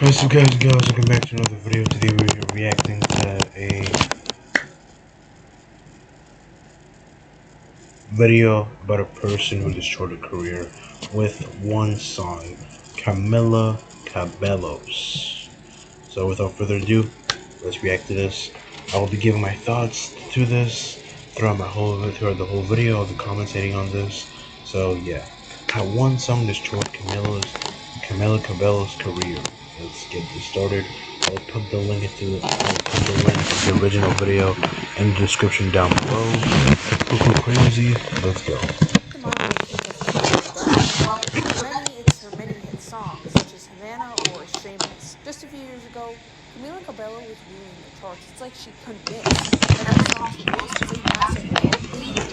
What's up guys and girls, welcome back to another video. Today we're reacting to a video about a person who destroyed a career with one song, Camila Cabellos. So without further ado, let's react to this. I will be giving my thoughts to this throughout the whole video. I'll be commentating on this. So yeah, how one song destroyed Camila Cabello's career. Let's get this started. I'll put the link to the original video in the description down below. Go crazy. Let's go. Many hit songs, such as Havana or Shameless. Just a few years ago, Camila Cabello was ruling the charts. It's like she couldn't miss. And her song she released was a massive hit, leading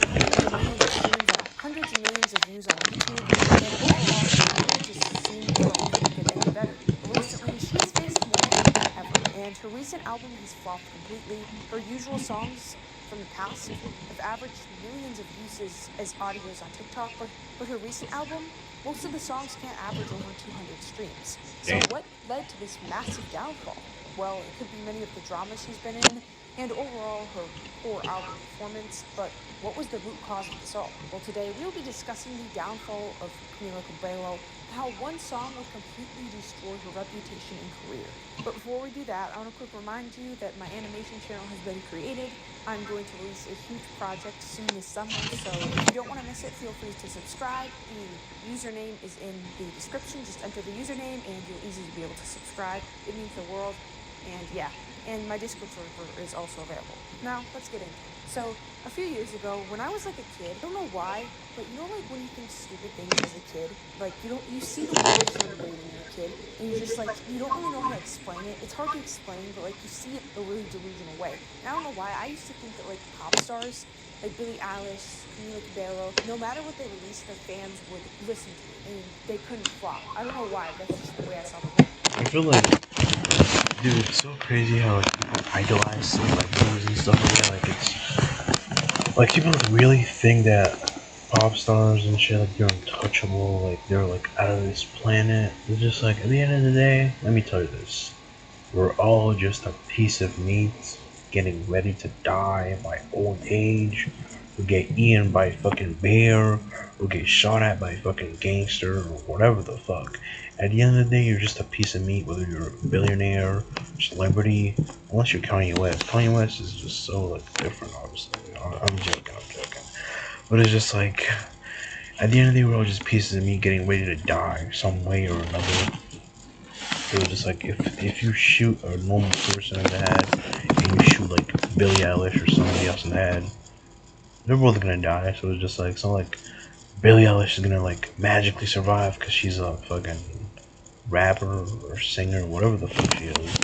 millions of streams and hundreds of millions of views on YouTube. And overall, it just seemed like it couldn't get any better. But recently, she's faced more hate than ever, and her recent album has flopped completely. Her usual songs from the past have averaged millions of views as audios on TikTok, but her recent album, most of the songs can't average over 200 streams. So what led to this massive downfall? Well, it could be many of the dramas she's been in, and overall her poor album performance, but what was the root cause of this all? Well, today we will be discussing the downfall of Camila Cabello, how one song will completely destroy her reputation and career. But before we do that, I want to quickly remind you that my animation channel has been created. I'm going to release a huge project soon this summer, so if you don't want to miss it, feel free to subscribe. The username is in the description. Just enter the username and you'll easily be able to subscribe. It means the world. And yeah, and my Discord server is also available. Now, let's get into it. So, a few years ago, when I was like a kid, I don't know why, but you know, like when you think stupid things as a kid, like you see the world when you're a kid, and you're just like, you don't really know how to explain it. It's hard to explain, but like you see it a really delusional way. And I don't know why, I used to think that like pop stars, like Billie Eilish, Camila Cabello, no matter what they released, their fans would listen to it, and they couldn't flop. I don't know why, that's just the way I saw the world. I feel like, dude, it's so crazy how like people idolize celebrities and stuff like that. Like it's like people really think that pop stars and shit, like they're untouchable, like they're like out of this planet. It's just like at the end of the day, let me tell you this: we're all just a piece of meat getting ready to die by old age. We get eaten by a fucking bear, or get shot at by a fucking gangster, or whatever the fuck. At the end of the day, you're just a piece of meat, whether you're a billionaire, celebrity, unless you're Kanye West. Kanye West is just so like different, obviously. I'm joking. But it's just like, at the end of the day, we're all just pieces of meat getting ready to die some way or another. So it's just like, if you shoot a normal person in the head, and you shoot like Billie Eilish or somebody else in the head, they're both gonna die. So it's just like, it's not like Billie Eilish is gonna like magically survive because she's a fucking rapper or singer or whatever the fuck she is.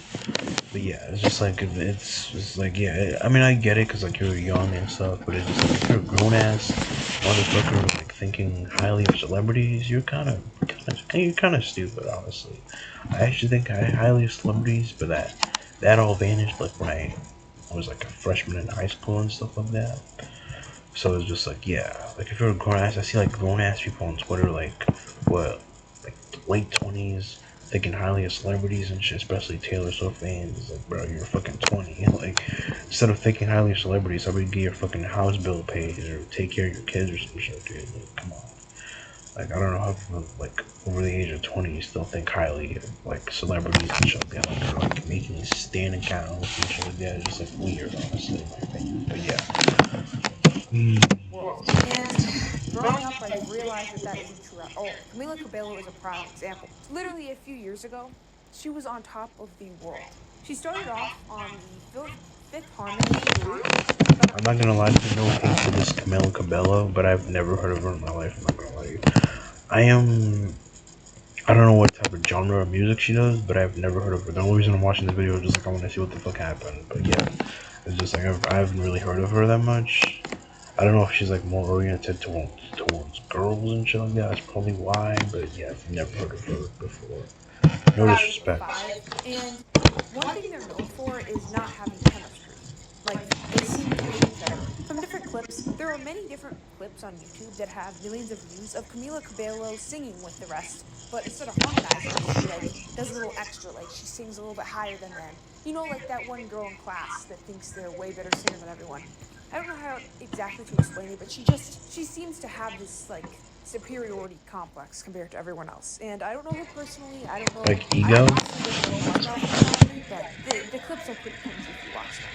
But yeah, it's just like, it's like, yeah, I mean, I get it because like you're young and stuff, but it's just like if you're a grown ass motherfucker like thinking highly of celebrities, you're kind of stupid, honestly. I actually think highly of celebrities, but that all vanished like when I was like a freshman in high school and stuff like that. So it's just like, yeah, like if you're a grown ass, I see like grown ass people on Twitter, like what, like late 20s, thinking highly of celebrities and shit, especially Taylor Swift fans. It's like, bro, you're fucking 20. Like, instead of thinking highly of celebrities, I would get your fucking house bill paid or take care of your kids or some shit, dude. Like, come on. Like, I don't know how people, like, over the age of 20 you still think highly of, like, celebrities and shit like that. Like, they're, like, making stand accounts and shit like that. It's just, like, weird, honestly, in my opinion. But, yeah. And growing up, I realized that isn't true at all. Camila Cabello is a prime example. Literally a few years ago, she was on top of the world. She started off on the Fifth Harmony group. I'm not gonna lie, there's no hate to this Camila Cabello, but I've never heard of her in my life. I'm not gonna lie to you. I don't know what type of genre of music she does, but I've never heard of her. The only reason I'm watching this video is just like I want to see what the fuck happened. But yeah, it's just like I haven't really heard of her that much. I don't know if she's like more oriented towards girls and shit like that. That's probably why. But yeah, I've never heard of her before. No disrespect. And one thing they're known for is not having chemistry. Like, they seem to be better. Some different clips. There are many different clips on YouTube that have millions of views of Camila Cabello singing with the rest, but instead of harmonizing, she does a little extra, like she sings a little bit higher than them. You know, like that one girl in class that thinks they're a way better singer than everyone. I don't know how exactly to explain it, but she seems to have this superiority complex compared to everyone else. And I don't know her personally. I don't know. Like I ego? honestly don't know much about her personality, but the clips are pretty cringy if you watch them.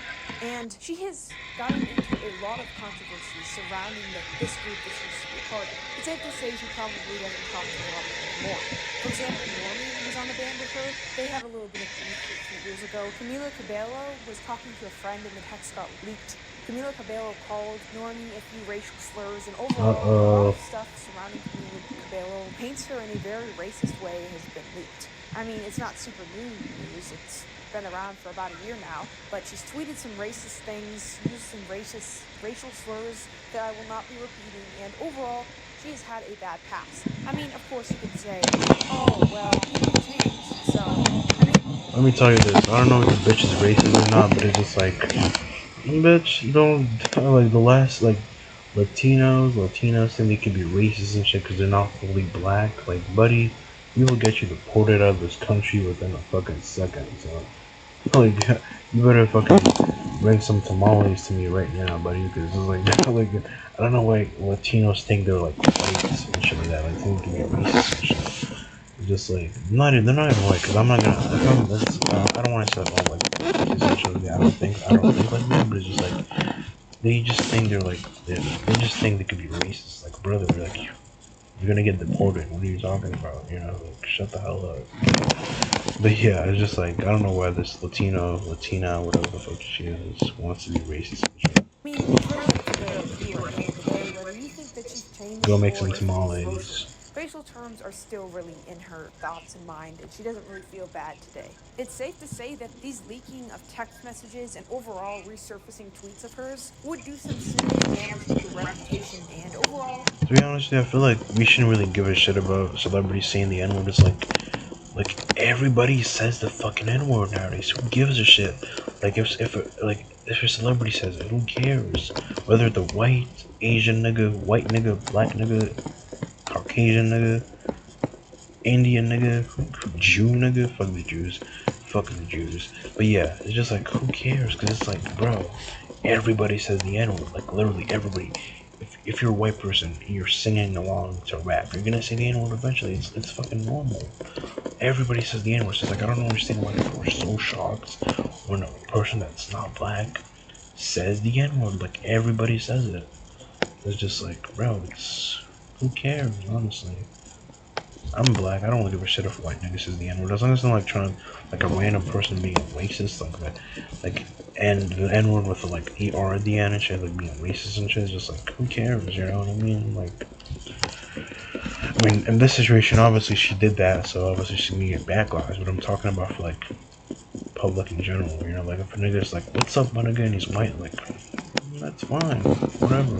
And she has gotten into a lot of controversy surrounding this group that she used to be a part of. It's safe to say she probably doesn't talk to a lot of them anymore. For example, Normie was on the band with her. They had a little bit of beef a few years ago. Camila Cabello was talking to a friend and the text got leaked. Camila Cabello called Normie a few racial slurs, and overall, a lot of stuff surrounding Camila Cabello paints her in a very racist way has been leaked. I mean, it's not super new news. It's been around for about a year now, but she's tweeted some racist things, used some racial slurs that I will not be repeating, and overall, she has had a bad past. I mean, of course, you could say, oh, well, people change, so, I mean... Let me tell you this. I don't know if the bitch is racist or not, but it's just like, bitch, don't, like, the last, like, Latinos think they can be racist and shit because they're not fully black. Like, buddy, we will get you deported out of this country within a fucking second, so, like, you better fucking bring some tamales to me right now, buddy, because it's like, like, I don't know why Latinos think they're, like, white and shit like that, like, think they can be racist and shit. Just like they're not even white, because I'm not gonna. I don't want to say like, essentially, I don't think like that, but it's just like they just think they just think they could be racist. Like, brother, like you're gonna get deported. What are you talking about? You know, like shut the hell up. But yeah, it's just like I don't know why this Latina, whatever the fuck she is, wants to be racist. I mean, it's really up to you at the end of the day, whether you think that she's changed Go or make some if it is racial. tamales. Racial terms are still really in her thoughts and mind, and she doesn't really feel bad today. It's safe to say that these leaking of text messages and overall resurfacing tweets of hers would do some serious damage to her reputation and overall... To be honest, I feel like we shouldn't really give a shit about celebrities saying the N-word. It's like everybody says the fucking N-word nowadays. Who gives a shit? Like if a celebrity says it, who cares? Whether the white, Asian nigga, white nigga, black nigga, Caucasian nigga, Indian nigga, Jew nigga, fuck the Jews, fucking the Jews. But yeah, it's just like who cares? Cause it's like, bro, everybody says the N-word. Like literally everybody. If you're a white person and you're singing along to rap, you're gonna say the N-word eventually. It's fucking normal. Everybody says the N-word. So it's like I don't understand why people are so shocked when a person that's not black says the N-word. Like everybody says it. It's just like, bro, it's who cares, honestly. I'm black. I don't really give a shit if a white nigga says the N-word. As long as it's not like trying, like a random person being racist, like and the N-word with the like ER at the end and shit, like being racist and shit. It's just like who cares? You know what I mean? Like, I mean, in this situation, obviously she did that, so obviously she's gonna get backlash. But I'm talking about for like public in general. You know, like if a nigga's like, "What's up, my nigga?" and he's white, like that's fine, whatever.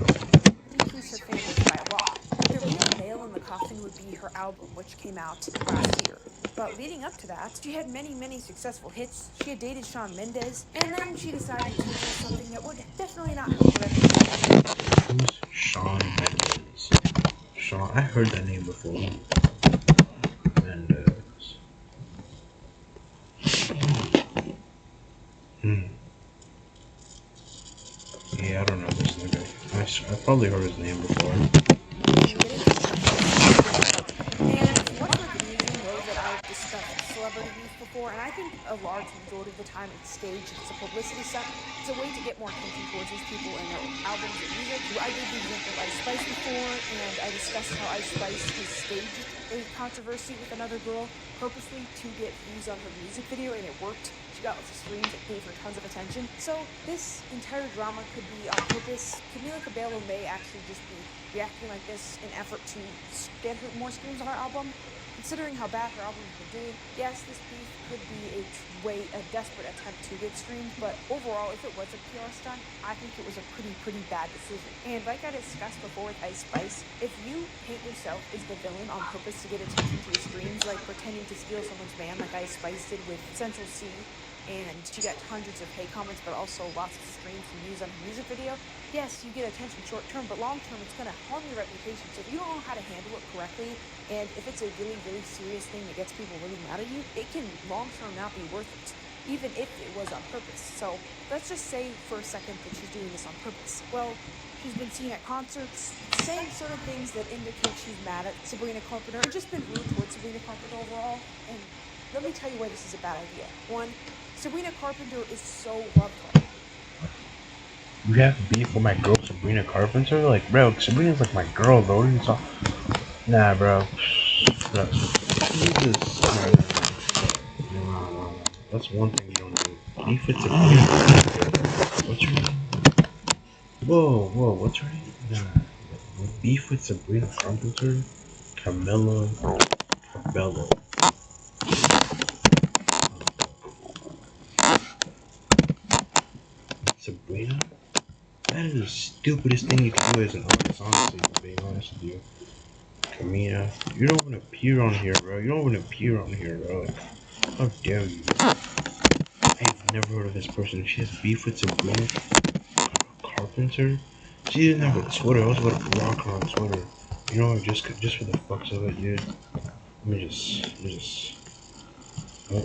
Increase her fame by a lot. The real nail in the coffin would be her album, which came out last year. But leading up to that, she had many successful hits. She had dated Shawn Mendes, and then she decided to do something that would definitely not help her reputation. Who's Shawn Mendes? Shawn, I heard that name before. Mendes. Yeah, I don't know this nigga. I probably heard his name before. And if you watch my videos, you know that I've discussed celebrity beef before, and I think a large majority of the time it's staged. It's a publicity stunt. It's a way to get more attention towards these people and their albums and music. I gave the example of Ice Spice before, and I discussed how Ice Spice has staged a controversy with another girl purposely to get views on her music video, and it worked. She got lots of streams, it gave her tons of attention. So this entire drama could be on purpose. Camila Cabello may actually just be reacting like this in effort to get her more streams on her album. Considering how bad her album has been doing, yes, this beef could be a desperate attempt to get streams, but overall, if it was a PR stunt, I think it was a pretty bad decision. And like I discussed before with Ice Spice, if you paint yourself as the villain on purpose to get attention to your streams, like pretending to steal someone's man like Ice Spice did with Central C, and she got hundreds of hate comments, but also lots of streams and views on her music video. Yes, you get attention short term, but long term, it's going to harm your reputation. So if you don't know how to handle it correctly, and if it's a really, really serious thing that gets people really mad at you, it can long term not be worth it, even if it was on purpose. So let's just say for a second that she's doing this on purpose. Well, she's been seen at concerts saying certain things that indicate she's mad at Sabrina Carpenter and just been rude towards Sabrina Carpenter overall. And let me tell you why this is a bad idea. One, Sabrina Carpenter is so loved. You have beef with my girl Sabrina Carpenter? Like, bro, Sabrina's like my girl, bro. What are you talking? Nah, bro. No. You just, no. That's one thing you don't do. Beef with Sabrina Carpenter. What's her name? Whoa, what's her name? Nah. Beef with Sabrina Carpenter? Camila Cabello. Sabrina? That is the stupidest thing you can do as an artist, honestly, to be honest with you. Camila, you don't even appear on here, bro. Like, how dare you? I've never heard of this person. She has beef with Sabrina Carpenter. She didn't have a Twitter. I was about to block her on Twitter. You know what? Just for the fucks of it, dude. Let me just. Oh.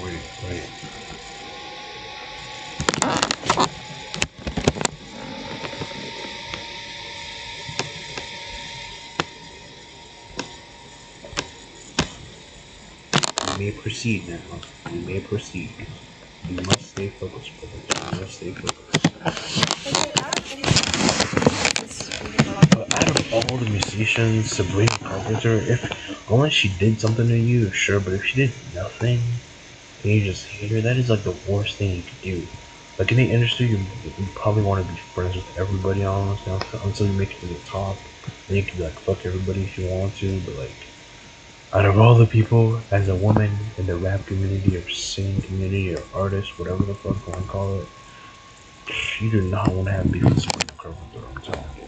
Wait. You may proceed now. You may proceed. You must stay focused, brother. You must stay focused. But out of all the musicians, Sabrina Carpenter, unless she did something to you, sure, but if she did nothing, and you just hate her, that is like the worst thing you could do. Like in the industry, you probably want to be friends with everybody almost until you make it to the top. Then you can be like, fuck everybody if you want to, but like, out of all the people, as a woman in the rap community or singing community or artist, whatever the fuck you want to call it, you do not want to have beef with Sabrina Carpenter, I'm telling you.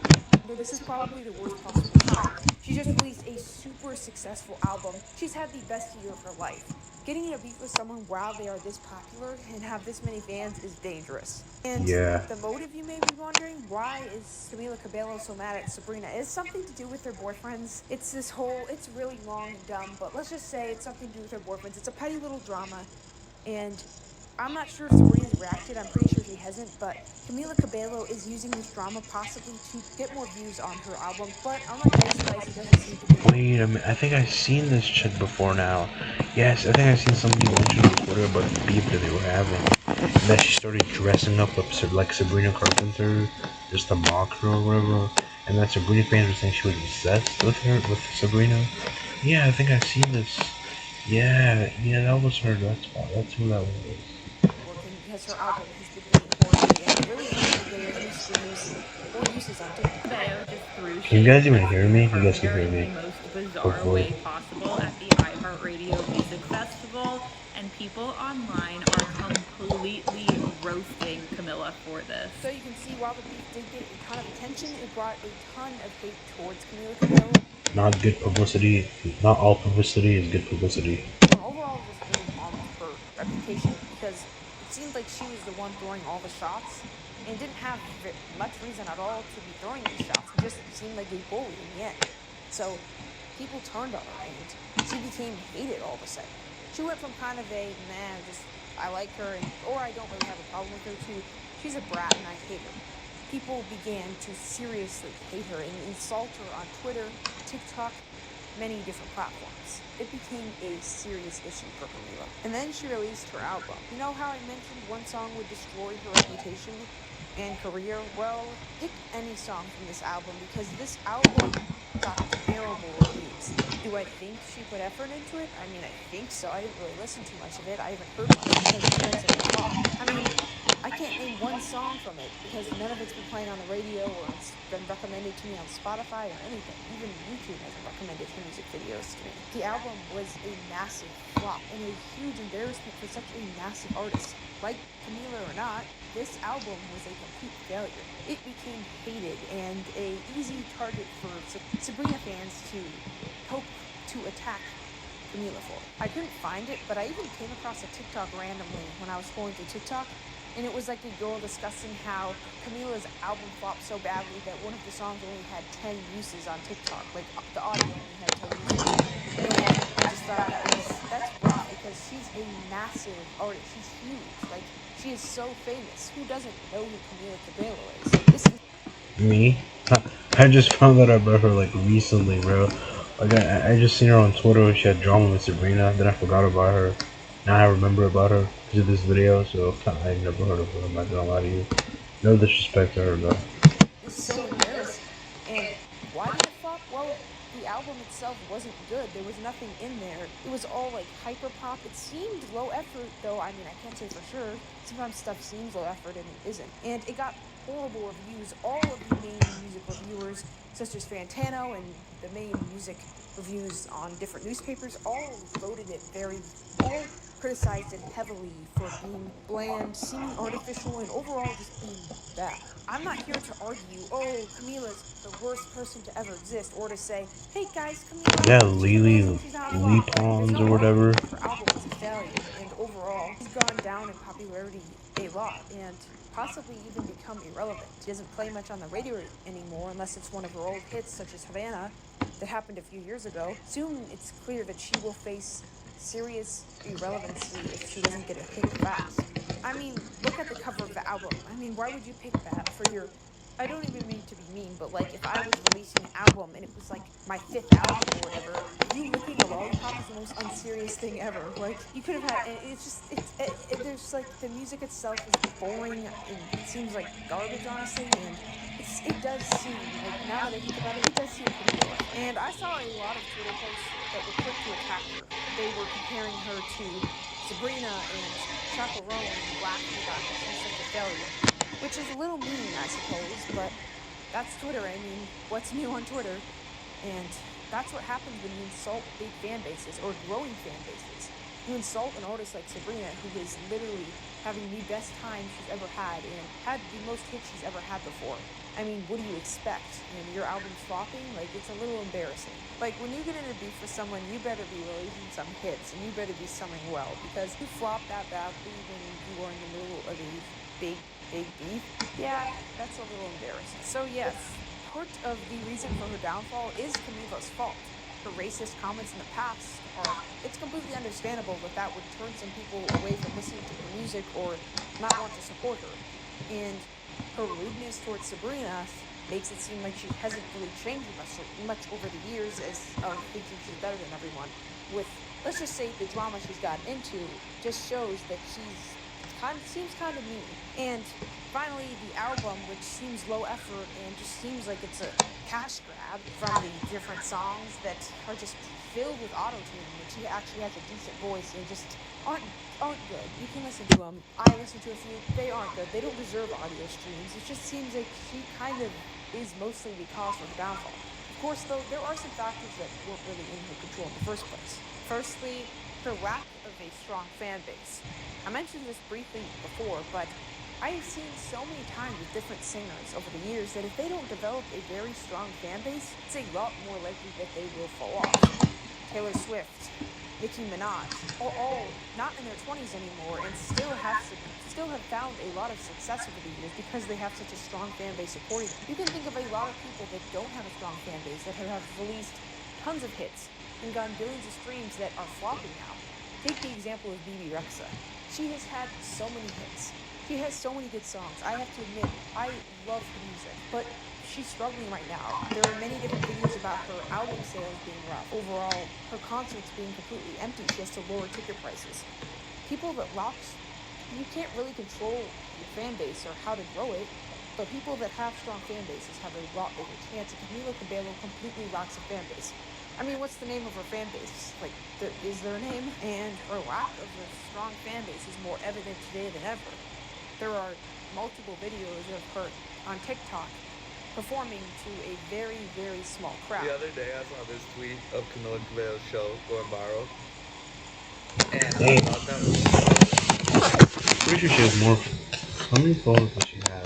This is probably the worst possible time. She just released a super successful album. She's had the best year of her life. Getting in a beef with someone while they are this popular and have this many fans is dangerous. And the motive, you may be wondering, why is Camila Cabello so mad at Sabrina? It's something to do with their boyfriends. It's really long and dumb, but let's just say it's something to do with their boyfriends. It's a petty little drama, and I'm not sure if Sabrina's reacted. I'm pretty sure she hasn't, but Camila Cabello is using this drama possibly to get more views on her album, but unlike Ice Spice, it doesn't seem to be. Wait a minute, I think I've seen this chick before now. Yes, I think I've seen somebody mention on Twitter about the beef that they were having. And that she started dressing up like Sabrina Carpenter, just to mock her or whatever. And that Sabrina fans were saying she was obsessed with Sabrina. Yeah, I think I've seen this. Yeah, that was her. That's who that was. Because her album has been doing poorly and really hasn't been getting any streams or uses on TikTok. Can you guys even hear me? You guys can hear me. The most bizarre way possible at the iHeartRadio Music Festival, and people online are completely roasting Camila for this. So you can see while the beef did get a ton of attention, it brought a ton of hate towards Camila Cabello. Not good publicity. Not all publicity is good publicity. Overall, just really harmed her reputation because it seemed like she was the one throwing all the shots and didn't have much reason at all to be throwing these shots. It just seemed like a bully in the end. So people turned on her and she became hated all of a sudden. She went from kind of a, I like her, or I don't really have a problem with her, to she's a brat and I hate her. People began to seriously hate her and insult her on Twitter, TikTok, many different platforms. It became a serious issue for Camila. And then she released her album. You know how I mentioned one song would destroy her reputation and career? Well, pick any song from this album because this album got terrible reviews. Do I think she put effort into it? I mean, I think so. I didn't really listen to much of it. I haven't heard much because it's been such a flop. I mean, I can't name one song from it because none of it's been playing on the radio or it's been recommended to me on Spotify or anything. Even YouTube hasn't recommended her music videos to me. The album was a massive flop and a huge embarrassment for such a massive artist. Like Camila or not, this album was a complete failure. It became hated and a easy target for Sabrina fans to hope to attack Camila for. I couldn't find it, but I even came across a TikTok randomly when I was scrolling through TikTok, and it was like a girl discussing how Camila's album flopped so badly that one of the songs only had 10 uses on TikTok. Like, the audio only had 10 uses. And I just thought that's rough, because she's a massive artist. She's huge. Like, she is so famous. Who doesn't know who Camila Cabello is? This is Me? I just found out about her like recently, bro. Like I just seen her on Twitter when she had drama with Sabrina. Then I forgot about her. Now I remember about her because of this video. So I never heard of her. I'm not gonna lie to you. No disrespect to her, though. It's so embarrassing. And why did it flop? Well, the album itself wasn't good. There was nothing in there. It was all like hyper pop. It seemed low effort, though. I mean, I can't say for sure. Sometimes stuff seems low effort and it isn't. And it got horrible reviews. All of the main music reviewers, such as Fantano and the main music reviews on different newspapers, all voted it all criticized it heavily for being bland, seeming artificial, and overall just being bad. I'm not here to argue, oh, Camila's the worst person to ever exist, or to say, hey guys, Camila, Yeah, she's not Lee flop. Pons There's or no whatever. argument. Her album was a failure, and overall, she's gone down in popularity a lot, and possibly even become irrelevant. She doesn't play much on the radio anymore unless it's one of her old hits, such as Havana, that happened a few years ago. Soon it's clear that she will face serious irrelevancy if she doesn't get a hit fast. I mean, look at the cover of the album. I mean, why would you pick that for your... I don't even mean to be mean, but like if I was releasing an album and it was like my 5th album or whatever, you licking a lollipop is the most unserious thing ever. Like, you could have had, and it's just, there's like, the music itself is boring and it seems like garbage, honestly, and it does seem, like, now that I think about it, it does seem pretty low. And I saw a lot of Twitter posts that were quick to attack her. They were comparing her to Sabrina and Chaperone and laughing about how she's such a failure. Which is a little mean, I suppose, but that's Twitter. I mean, what's new on Twitter? And that's what happens when you insult big fan bases or growing fan bases. You insult an artist like Sabrina, who is literally having the best time she's ever had and had the most hits she's ever had before. I mean, what do you expect? And your album's flopping? Like, it's a little embarrassing. Like, when you get in a beef with someone, you better be releasing some hits, and you better be selling well, because you flop that badly when you are in the middle of a big beef. Yeah, that's a little embarrassing. So yes, part of the reason for her downfall is Camila's fault. Her racist comments in the past it's completely understandable that would turn some people away from listening to her music or not want to support her. And her rudeness towards Sabrina makes it seem like she hasn't really changed much over the years as thinking she's better than everyone. With, let's just say, the drama she's gotten into just shows that seems kind of mean. And finally, the album, which seems low effort and just seems like it's a cash grab from the different songs that are just filled with auto-tune, which she actually has a decent voice and just aren't good. You can listen to them. I listened to a few. They aren't good. They don't deserve audio streams. It just seems like she kind of is mostly the cause for her downfall. Of course, though, there are some factors that weren't really in her control in the first place. Firstly, her lack of a strong fan base. I mentioned this briefly before, but I have seen so many times with different singers over the years that if they don't develop a very strong fan base, it's a lot more likely that they will fall off. Taylor Swift, Nicki Minaj, all not in their 20s anymore and still have found a lot of success over the years because they have such a strong fan base supporting them. You can think of a lot of people that don't have a strong fan base that have released tons of hits and gotten billions of streams that are flopping now. Take the example of BB Rexa. She has had so many hits. She has so many good songs. I have to admit, I love her music, but she's struggling right now. There are many different videos about her album sales being rough. Overall, her concerts being completely empty. She has to lower ticket prices. People that rocks, you can't really control your fan base or how to grow it, but people that have strong fan bases have a lot bigger chance. And Camila Cabello completely rocks a fan base. I mean, what's the name of her fan base? Like, is there a name? And her lack of a strong fan base is more evident today than ever. There are multiple videos of her on TikTok performing to a very, very small crowd. The other day I saw this tweet of Camila Cabello's show going viral. And Hey. I thought that was Pretty sure she has more How many followers does she have?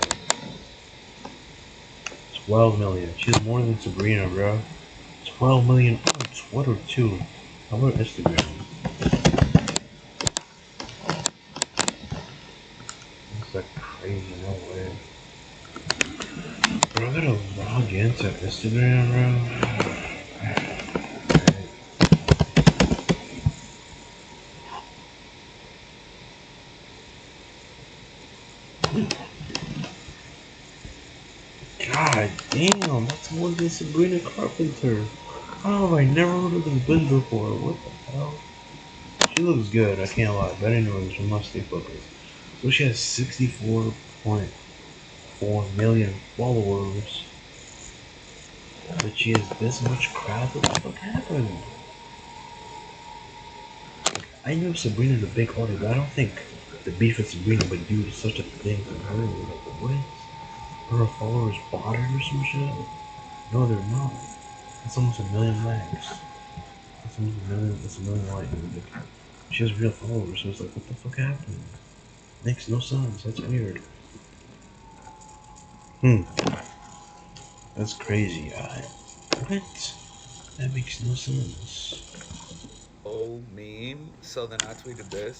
12 million. She's more than Sabrina, bro. 12 million on Twitter too. How about Instagram? It's like crazy, no way. Bro, I gotta log into Instagram, bro. God damn, that's more than Sabrina Carpenter. How have I never heard of this bitch before? What the hell? She looks good, I can't lie, but anyways, she must stay focused. So she has 64.4 million followers. But she has this much crap? What the fuck happened? I know Sabrina's a big artist, but I don't think the beef with Sabrina would do such a thing to her. Like, what? Her followers bought her or some shit? No, they're not. That's almost a million likes. That's a million likes. Like, she has real followers, so it's like, what the fuck happened? Makes no sense. That's weird. That's crazy. What? That makes no sense. Oh, meme. So then I tweeted this.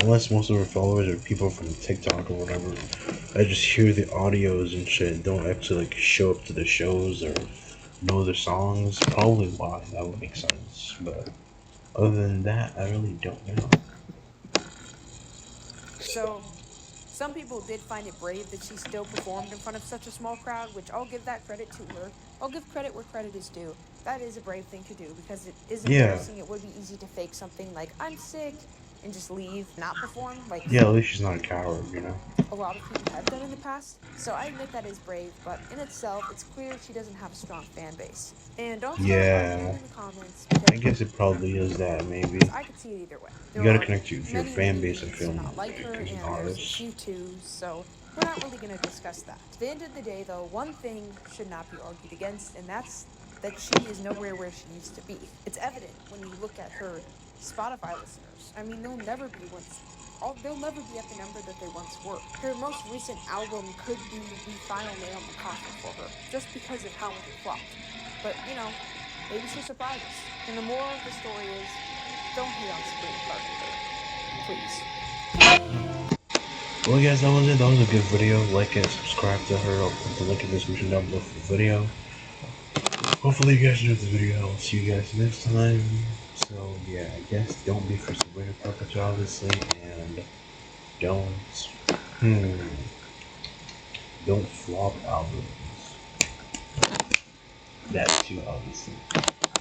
Unless most of her followers are people from TikTok or whatever. I just hear the audios and shit and don't actually like show up to the shows or know the songs. Probably why that would make sense. But other than that, I really don't know. So, some people did find it brave that she still performed in front of such a small crowd, which I'll give that credit to her. I'll give credit where credit is due. That is a brave thing to do because it is Yeah. embarrassing. It would be easy to fake something like, I'm sick, and just leave, not perform. Like, Yeah, at least she's not a coward, you know? a lot of people have done in the past. So I admit that is brave, but in itself, it's clear she doesn't have a strong fan base. And don't start arguing Yeah. in the comments I because guess it probably is that, maybe. I could see it either way. You There gotta are connect your many, fan many base, I reasons feel, to not like her, as an and there's a artist. few too, so we're not really going to discuss that. At the end of the day, though, one thing should not be argued against, and that's that she is nowhere where she used to be. It's evident when you look at her Spotify listeners. I mean, they'll never be at the number that they once were. Her most recent album could be the final nail in the coffin for her, just because of how much it flopped. But, you know, maybe she'll surprise us. And the moral of the story is, don't hate on Sabrina Carpenter. Please. Well, guys, that was it. That was a good video. Like and subscribe to her. I'll put the link in the description down below for the video. Hopefully you guys enjoyed the video. I'll see you guys next time. So, yeah, I guess don't be for Sabrina Carpenter, obviously, and don't flop albums. That too, obviously.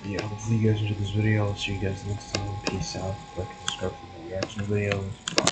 Yeah, hopefully you guys enjoyed this video. I'll see you guys next time. Peace out. Like and subscribe for more reaction videos. Bye.